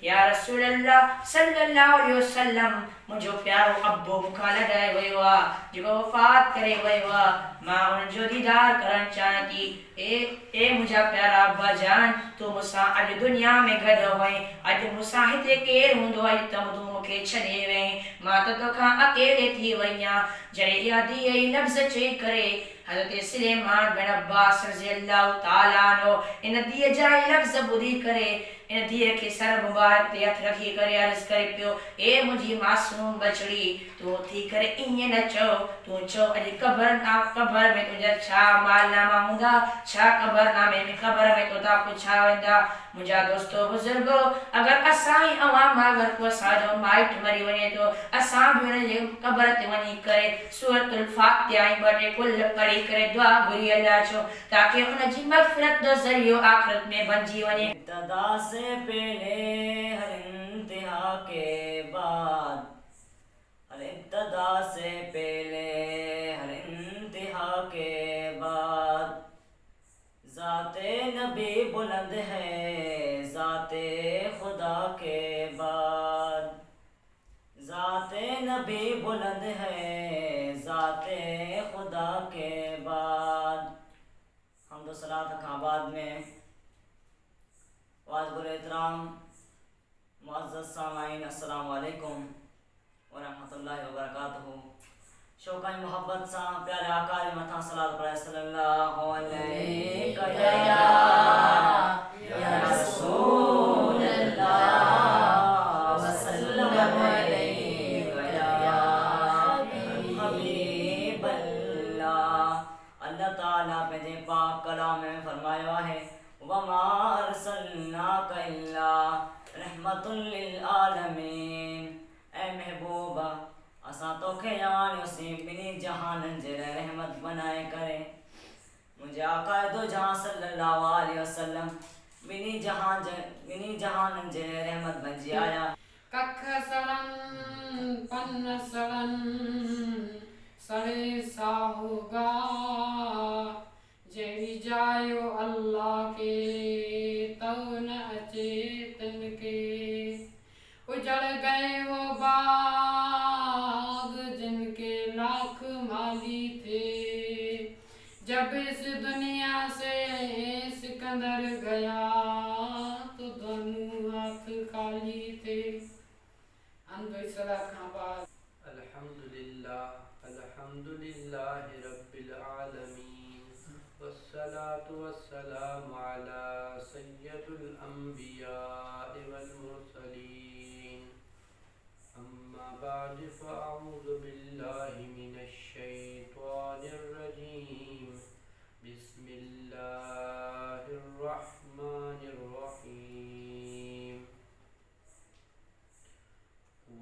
या रसूल अल्लाह सल्लल्लाहु अलैहि वसल्लम मुंहिंजो प्यारो अब्बो मूंखां लॾाए वियो आहे जेको वफ़ात करे वियो आहे मां उनजो दीदार करणु चाहियां थी ए मुंहिंजा प्यारा अब्बा जान तूं मूंसां अॼु दुनिया में गॾु हुएं अॼु मूंसां हिते केरु हूंदो आहे त तूं मूंखे छॾे वें मां त तोखां अकेले थी वई आहियां जॾहिं इहा धीअ ई लफ़्ज़ चई करे हज़रत सुलेमान बिन अब्बास रज़ी अल्लाह ताला अन्हु इन धीअ जा ई लफ़्ज़ ॿुधी करे इन धीअ खे सर मुबारक ते हथ रखी करे अर्ज़ करे पियो ए मुंहिंजी मासूम बचड़ी तूं उथी करे ईअं न चओ तूं चओ अॼु क़बर में तुंहिंजा छा मालनामा हूंदा छा क़बरनामे में क़बर में तोता पुछा वेंदा मुंहिंजा दोस्तो बुज़ुर्गो अगरि असां ई अवां मां अगरि को असांजो माइट मरी वञे थो असां बि हुनजे क़बर ते वञी करे सूरतुल फातिहा ऐं ॿ टे कुल पढ़ी करे दुआ घुरी हलिया अचो ताकी हुनजी मग़फ़िरत जो ज़रियो आख़िरत में बणिजी वञे इब्तिदा से पहले हर इंतहा के बाद हर इब्तिदा से पहले हर इंतहा के बाद ज़ाते नबी बुलंद है ज़ाते खुदा के बाद ज़ाते नबी बुलंद है ज़ाते खुदा के बाद हम तो सलात खाबाद में वाज़िबुल एहतराम मुअज़्ज़ज़ सामाईन अस्सलामु अलैकुम व रहमतुल्लाहि व बरकातुहू शौक़ाई मोहब्बत सां प्यारे आका जे मथां सलात पढ़ाए सल्लल्लाहु अलैहि या रसूल अल्लाह व सल्लम अलैहि या हबीब अल्लाह अल्लाह ताला पंहिंजे पाक कलाम में फरमायो आहे वमा अरसलनाका इल्ला रहमतुल लिल आलमीन ऐ महबूबा असां तोखे आणियोसीं ॿिन्ही जहाननि जे लाइ रहमत बनाए करे मुंहिंजे आका दो जहां सल्लल्लाहु अलैहि वसल्लम ॿिन्ही जहाननि जे लाइ रहमत बणिजी आया कख सड़न पन सड़न सड़े साहुगा जहिड़ी जायो अल्लाह के तव न अचे तिन के उजड़ गए वो बाग जिनके लाख माली थे जब इस दुनिया से सिकंदर गया तो दोनों हाथ खाली थे खां बाद अल्हम्दुलिल्लाह रब्बिल आलमीन वस्सलातु वस्सलामु अला सय्यदुल अंबिया वल मुरसलीन अम्मा बाद फअऊज़ु बिल्लाहि मिनश शैतानिर रजीम बिस्मिल्लाहिर रहमानिर रहीम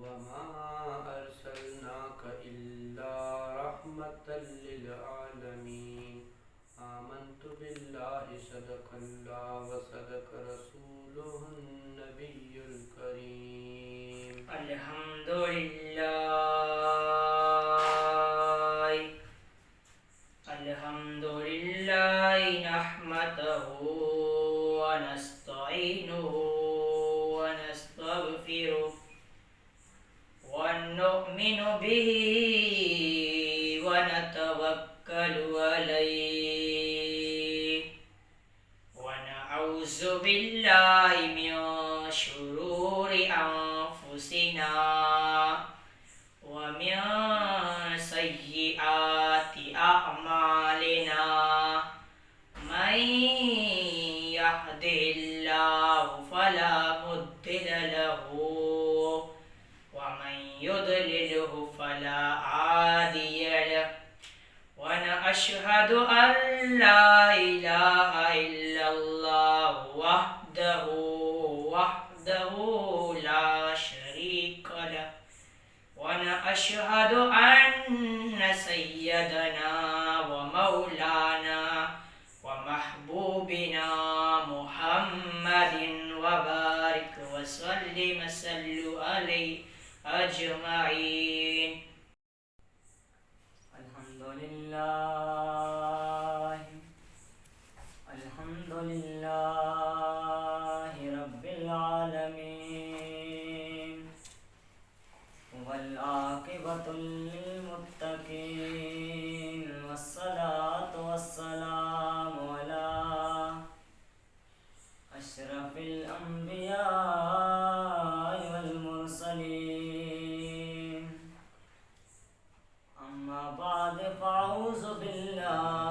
वमा अरसलनाका इल्ला रहमतल लिल आलमीन आमन्तु बिल्लाहि सदक़ल्लाहु व सदक़ रसूलुहुन नबियुल करीम अल्हम्दुलिल्लाह नहमदहु व नस्तईनुहु व नस्तगफिरुह व नु'मिनु बिही व नतवक्कलु अलैहि व नऊज़ु बिल्लाहि मिन शुरूरि अनफुसिना व मिन सय्यिआति अअमालिना मन यहदिहिल्लाहु फला मुद्दिल लहु व मन युद्लिलहु फला हादिय लहु व नशहदु अन ला इलाहा इल्लल्लाह वहदहु ला शरीक लहु व नशहदु अन्न सय्यदना व मौलाना व महबूबिना मुहम्मदिन व बारिक व सल्लिम सल्लु अलैहि अजमईन अल्हम्दुलिल्लाह रब्बिल आलमीन ورحمة للمتقين والصلاة والسلام على أشرف الأنبياء والمرسلين. أما بعد فأعوذ بالله